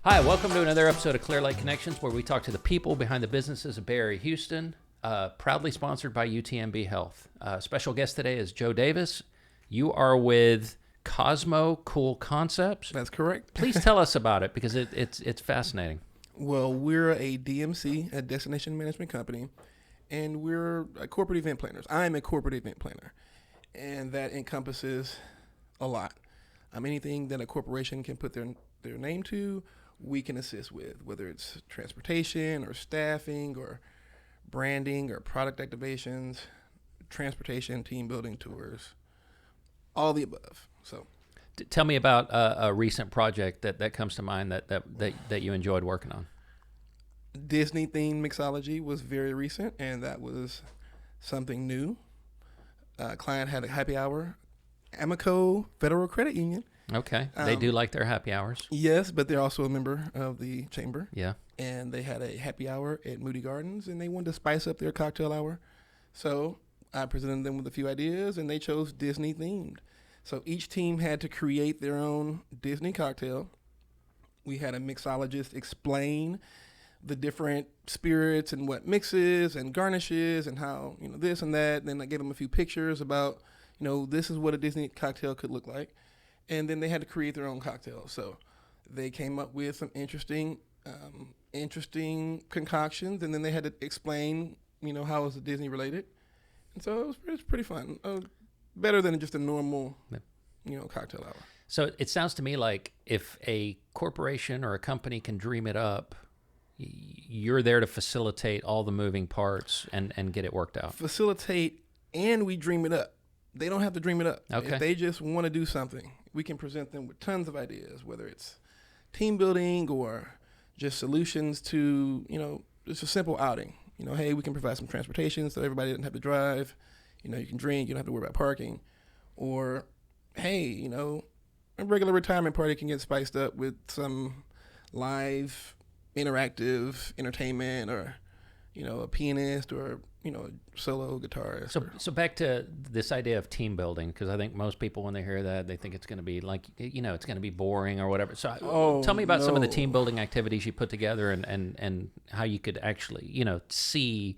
Hi, welcome to another episode of Clear Lake Connections, where we talk to the people behind the businesses of Bay Area, Houston. Proudly sponsored by UTMB Health. Special guest today is Joe Davis. You are with Cosmo Cool Concepts. That's correct. Please tell us about it, because it's fascinating. Well, we're a DMC, a destination management company, and we're corporate event planners. I'm a corporate event planner, and that encompasses a lot. Anything that a corporation can put their name to, we can assist with, whether it's transportation or staffing or branding or product activations, transportation, team building tours, all the above. So, Tell me about a recent project that comes to mind that you enjoyed working on. Disney themed mixology was very recent, and that was something new. Client had a happy hour. Amoco Federal Credit Union. Okay. They do like their happy hours. Yes, but they're also a member of the chamber. Yeah. And they had a happy hour at Moody Gardens, and they wanted to spice up their cocktail hour. So I presented them with a few ideas, and they chose Disney themed. So each team had to create their own Disney cocktail. We had a mixologist explain the different spirits and what mixes and garnishes and how, this and that. And then I gave them a few pictures about, this is what a Disney cocktail could look like. And then they had to create their own cocktail. So they came up with some interesting concoctions, and then they had to explain, how it was Disney related. And so it was pretty fun. Better than just a normal, cocktail hour. So it sounds to me like if a corporation or a company can dream it up, you're there to facilitate all the moving parts and get it worked out. Facilitate, and we dream it up. They don't have to dream it up. Okay. If they just want to do something, we can present them with tons of ideas, whether it's team building or just solutions to, just a simple outing. Hey, we can provide some transportation so everybody doesn't have to drive. You can drink, you don't have to worry about parking. Or, hey, a regular retirement party can get spiced up with some live, interactive entertainment, or, a pianist, or, a solo guitarist. So back to this idea of team building, because I think most people, when they hear that, they think it's going to be like, it's going to be boring or whatever. So tell me about some of the team building activities you put together and how you could actually, see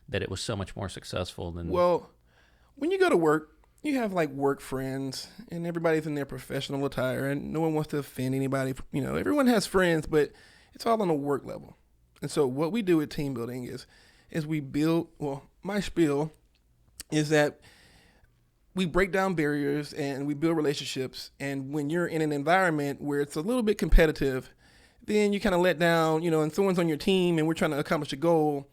that it was so much more successful than... Well, when you go to work, you have work friends, and everybody's in their professional attire, and no one wants to offend anybody. Everyone has friends, but it's all on a work level. And so what we do with team building is we build, my spiel is that we break down barriers and we build relationships. And when you're in an environment where it's a little bit competitive, then you kind of let down, and someone's on your team and we're trying to accomplish a goal.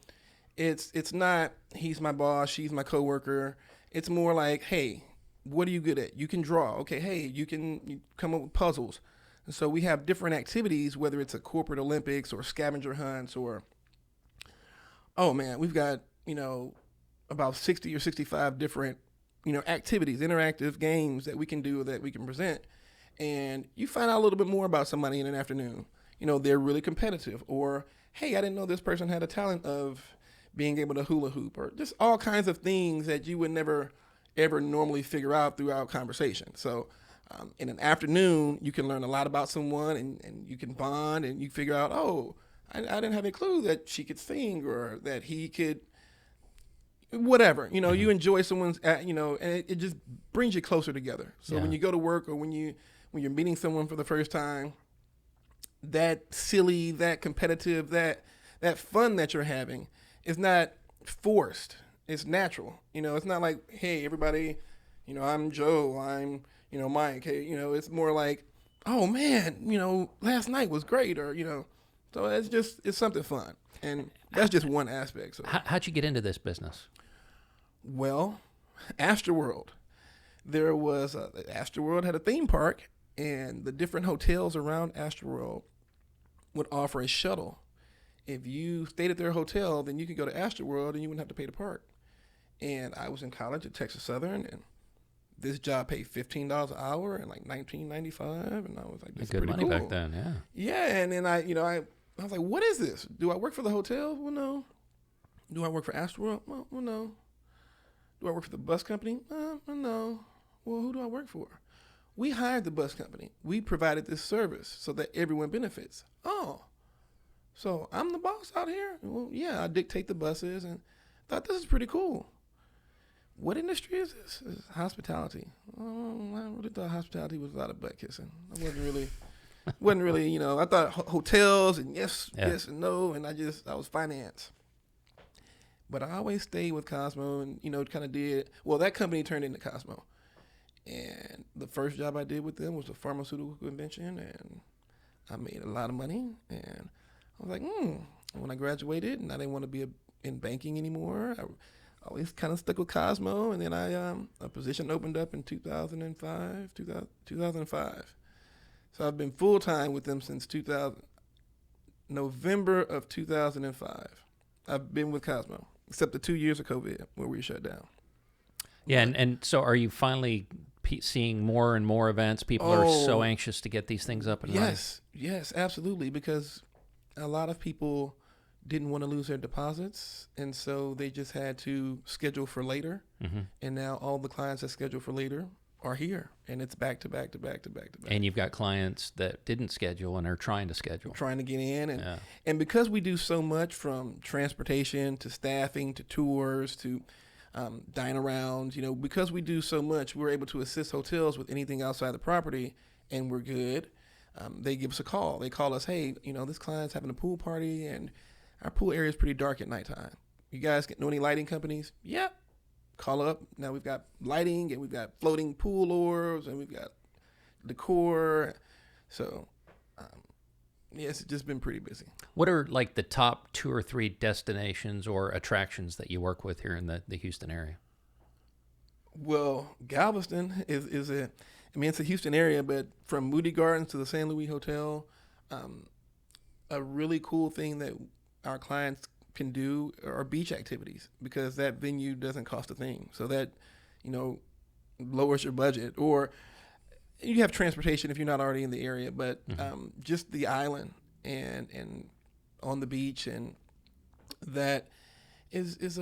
It's not, he's my boss, she's my coworker. It's more like, hey, what are you good at? You can draw. Okay, hey, you come up with puzzles. And so we have different activities, whether it's a corporate Olympics or scavenger hunts or, we've got, about 60 or 65 different, activities, interactive games that we can do, that we can present. And you find out a little bit more about somebody in an afternoon. They're really competitive. Or, hey, I didn't know this person had a talent of being able to hula hoop, or just all kinds of things that you would never, ever normally figure out throughout conversation. So in an afternoon, you can learn a lot about someone, and you can bond, and you figure out, I didn't have a clue that she could sing, or that he could, whatever. Mm-hmm. You enjoy someone's, and it just brings you closer together. So when you go to work, or when you're meeting someone for the first time, that silly, that competitive, that fun that you're having is not forced. It's natural. It's not like, hey, everybody, I'm Joe, I'm, Mike. Hey, it's more like, oh man, last night was great, or, so it's something fun. And that's just one aspect. So How'd you get into this business? Well, Astroworld. Astroworld had a theme park, and the different hotels around Astroworld would offer a shuttle. If you stayed at their hotel, then you could go to Astroworld and you wouldn't have to pay to park. And I was in college at Texas Southern, and this job paid $15 an hour in 1995, and I was like, "This is good pretty money cool." back then, yeah. Yeah, and then I was like, "What is this? Do I work for the hotel? Well, no. Do I work for Astroworld? Well, no. Do I work for the bus company? No. Well, who do I work for? We hired the bus company. We provided this service so that everyone benefits. Oh, so I'm the boss out here? Well, yeah, I dictate the buses and thought this is pretty cool. What industry is this? It's hospitality. Oh, I really thought hospitality was a lot of butt kissing. I wasn't really, you know, I thought hotels and yes and no, and I was finance. But I always stayed with Cosmo and, you know, kind of that company turned into Cosmo. And the first job I did with them was a pharmaceutical convention, and I made a lot of money. And I was like, when I graduated and I didn't want to be in banking anymore, I always kind of stuck with Cosmo. And then a position opened up in 2005. So I've been full-time with them since November of 2005. I've been with Cosmo, except the 2 years of COVID where we shut down. Yeah, and so are you finally seeing more and more events? People are so anxious to get these things up and running. Yes, absolutely, because a lot of people didn't want to lose their deposits, and so they just had to schedule for later. Mm-hmm. And now all the clients that schedule for later are here, and it's back to back to back to back to back. And you've got clients that didn't schedule and are trying to schedule. Trying to get in. And because we do so much from transportation to staffing to tours to dine around, you know, because we do so much, we're able to assist hotels with anything outside the property, and we're good. They give us a call. They call us, hey, you know, this client's having a pool party, and our pool area is pretty dark at nighttime. You guys know any lighting companies? Yep. Call up. Now we've got lighting, and we've got floating pool orbs, and we've got decor. So, yes, it's just been pretty busy. What are like the top 2 or 3 destinations or attractions that you work with here in the Houston area? Well, Galveston is it's a Houston area, but from Moody Gardens to the San Luis Hotel, a really cool thing that our clients can do are beach activities, because that venue doesn't cost a thing. So that, you know, lowers your budget. Or you have transportation if you're not already in the area, but just the island and on the beach, and that is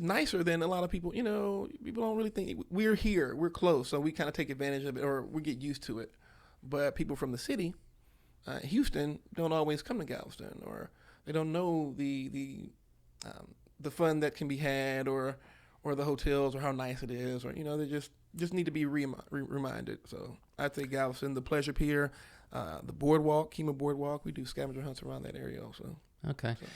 nicer than a lot of people. You know, people don't really think we're here, we're close, so we kind of take advantage of it, or we get used to it. But people from the city, Houston, don't always come to Galveston, or they don't know the fun that can be had, or the hotels, or how nice it is, or, you know, they just need to be reminded. So I'd say Galveston, the Pleasure Pier, the boardwalk, Kima Boardwalk. We do scavenger hunts around that area also. Okay. So.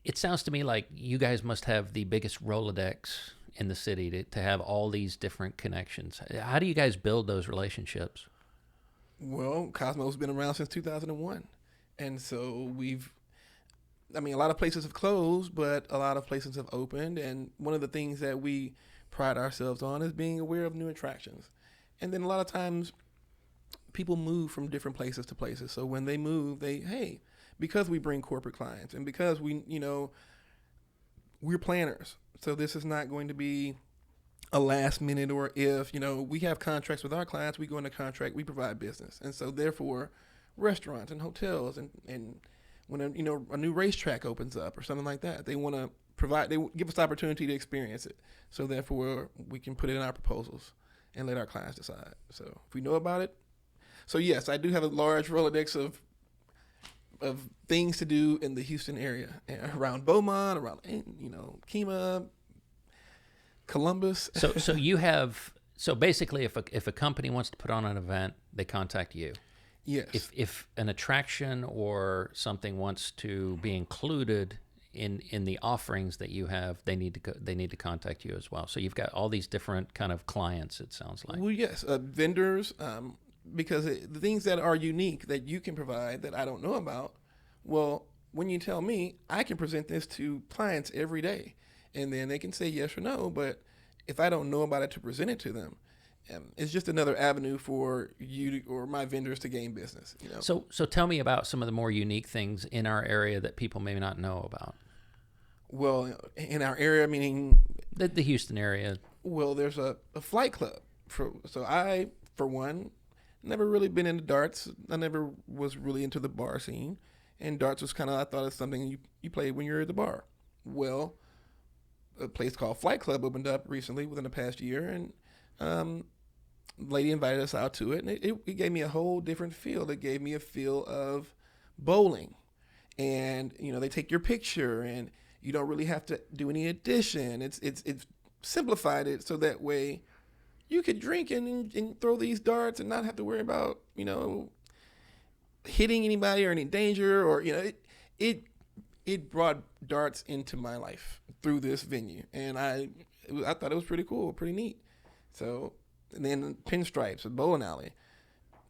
It sounds to me like you guys must have the biggest Rolodex in the city to have all these different connections. How do you guys build those relationships? Well, Cosmo's been around since 2001. And so a lot of places have closed, but a lot of places have opened. And one of the things that we pride ourselves on is being aware of new attractions. And then a lot of times people move from different places to places. So when they move, because we bring corporate clients, and because we're planners. So this is not going to be a last minute, or if, you know, we have contracts with our clients, we go into contract, we provide business. And so therefore restaurants and hotels and when a new racetrack opens up or something like that, they want to they give us the opportunity to experience it. So therefore we can put it in our proposals and let our clients decide. So if we know about it. So yes, I do have a large Rolodex of things to do in the Houston area, around Beaumont, around, you know, Kima, Columbus. So basically if a company wants to put on an event, they contact you. Yes. If an attraction or something wants to be included in the offerings that you have, they need to contact you as well. So you've got all these different kind of clients, it sounds like. Well, yes, vendors, because the things that are unique that you can provide that I don't know about, well, when you tell me, I can present this to clients every day, and then they can say yes or no. But if I don't know about it to present it to them, it's just another avenue for you or my vendors to gain business. You know. So tell me about some of the more unique things in our area that people may not know about. Well, in our area, meaning the Houston area. Well, there's a flight club. So I, for one, never really been into darts. I never was really into the bar scene, and darts was I thought it's something you played when you're at the bar. Well, a place called Flight Club opened up recently within the past year, and lady invited us out to it, and it gave me a whole different feel. It gave me a feel of bowling, and they take your picture, and you don't really have to do any addition. It's simplified it so that way you could drink and throw these darts and not have to worry about hitting anybody or any danger, or it brought darts into my life through this venue, and I thought it was pretty cool, pretty neat. So, and then Pinstripes, a bowling alley.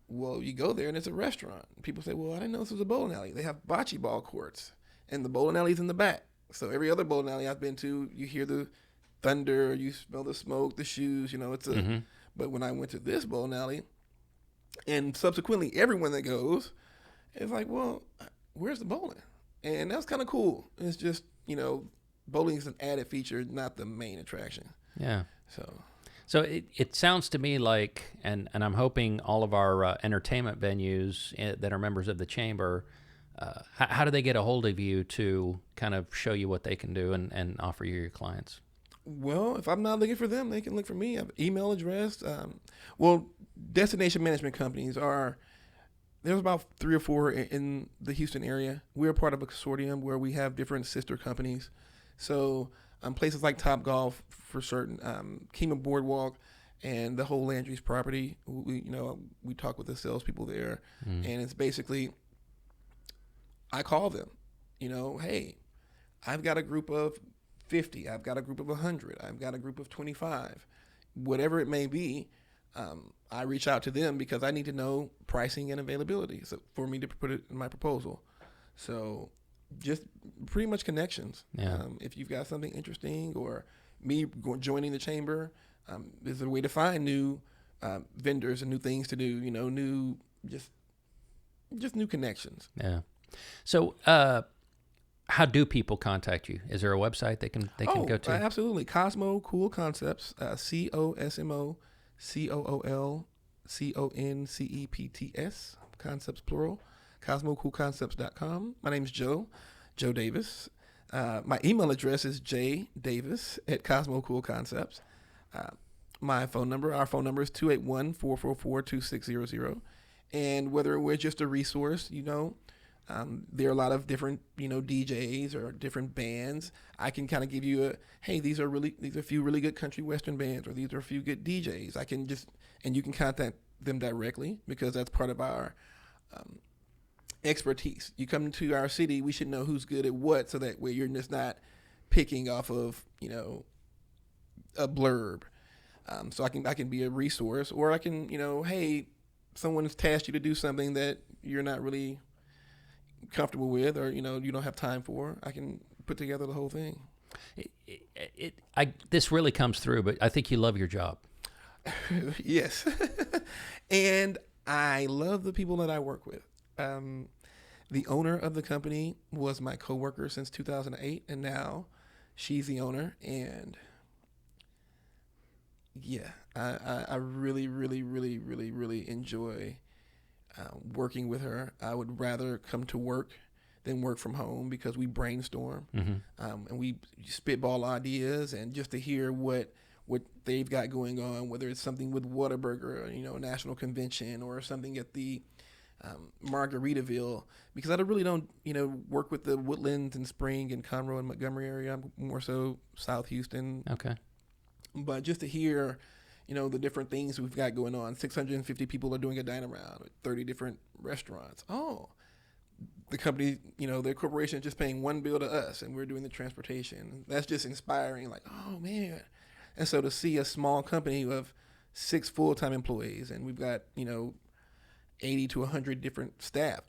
Well, you go there and it's a restaurant. People say, well, I didn't know this was a bowling alley. They have bocce ball courts, and the bowling alley's in the back. So every other bowling alley I've been to, you hear the thunder, you smell the smoke, the shoes, it's a, but when I went to this bowling alley, and subsequently everyone that goes, it's like, well, where's the bowling? And that was kind of cool. It's just, bowling is an added feature, not the main attraction. Yeah. So it sounds to me like, and I'm hoping all of our entertainment venues that are members of the chamber, how do they get a hold of you to kind of show you what they can do and offer you your clients? Well, if I'm not looking for them, they can look for me. I have an email address. Destination management companies there's about 3 or 4 in the Houston area. We're part of a consortium where we have different sister companies. So places like Top Golf for certain, Kima Boardwalk, and the whole Landry's property. We talk with the salespeople there, and it's basically, I call them, hey, I've got a group of 50, I've got a group of 100, I've got a group of 25, whatever it may be. I reach out to them because I need to know pricing and availability for me to put it in my proposal. So just pretty much connections. Yeah. If you've got something interesting, or me joining the chamber, there's a way to find new vendors and new things to do, new, just new connections. Yeah. So how do people contact you? Is there a website they can go to? Absolutely. Cosmo Cool Concepts, COSMO COOLCONCEPTS, concepts plural, CosmoCoolConcepts.com. My name's Joe Davis. My email address is jdavis@CosmoCoolConcepts. Our phone number is 281-444-2600. And whether we're just a resource, there are a lot of different, DJs or different bands. I can kind of give you these are a few really good country western bands, or these are a few good DJs. And you can contact them directly, because that's part of our expertise. You come to our city, we should know who's good at what, so that way you're just not picking off of, a blurb. So I can be a resource, or I can, hey, someone's tasked you to do something that you're not really comfortable with, or you don't have time for. I can put together the whole thing. This really comes through, but I think you love your job. Yes. And I love the people that I work with. The owner of the company was my coworker since 2008, and now she's the owner. And yeah, I really, really, really, really, really enjoy working with her. I would rather come to work than work from home, because we brainstorm, and we spitball ideas, and just to hear what they've got going on, whether it's something with Whataburger, national convention, or something at the Margaritaville, because I really don't, work with the Woodlands and Spring and Conroe and Montgomery area. I'm more so South Houston. Okay. But just to hear, the different things we've got going on. 650 people are doing a dine-around with 30 different restaurants. Oh, the company, their corporation is just paying one bill to us, and we're doing the transportation. That's just inspiring. Like, oh, man. And so to see a small company of 6 full-time employees, and we've got, 80 to 100 different staff,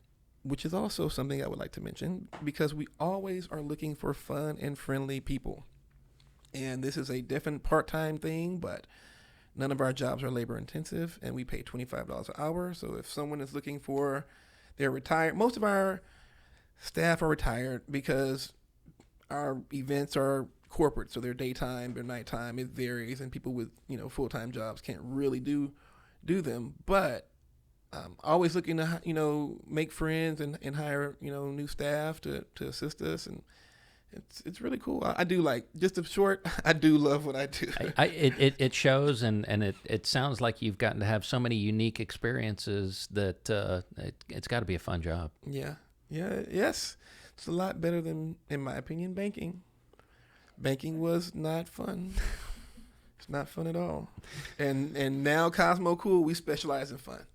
which is also something I would like to mention, because we always are looking for fun and friendly people. And this is a definite part-time thing, but none of our jobs are labor intensive, and we pay $25 an hour. So if someone is looking they're retired. Most of our staff are retired because our events are corporate, so they're daytime, they're nighttime. It varies, and people with full-time jobs can't really do them. But always looking to make friends and hire new staff to assist us, and It's really cool. I do like just a short. I do love what I do. It shows, and it sounds like you've gotten to have so many unique experiences that it's got to be a fun job. Yeah. Yes. It's a lot better than, in my opinion, banking. Banking was not fun. It's not fun at all. And now Cosmo Cool, we specialize in fun.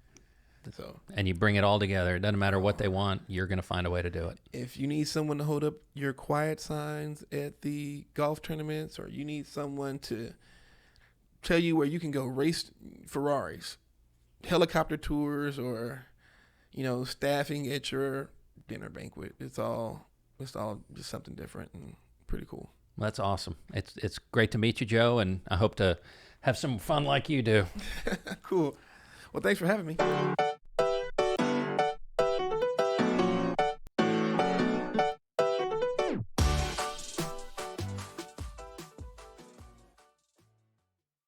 So, and you bring it all together. It doesn't matter what they want. You're going to find a way to do it. if you need someone to hold up your quiet signs at the golf tournaments, or you need someone to tell you where you can go race Ferraris, helicopter tours, or staffing at your dinner banquet, it's all just something different and pretty cool. Well, that's awesome. It's great to meet you, Joe, and I hope to have some fun like you do. Cool. Well, thanks for having me.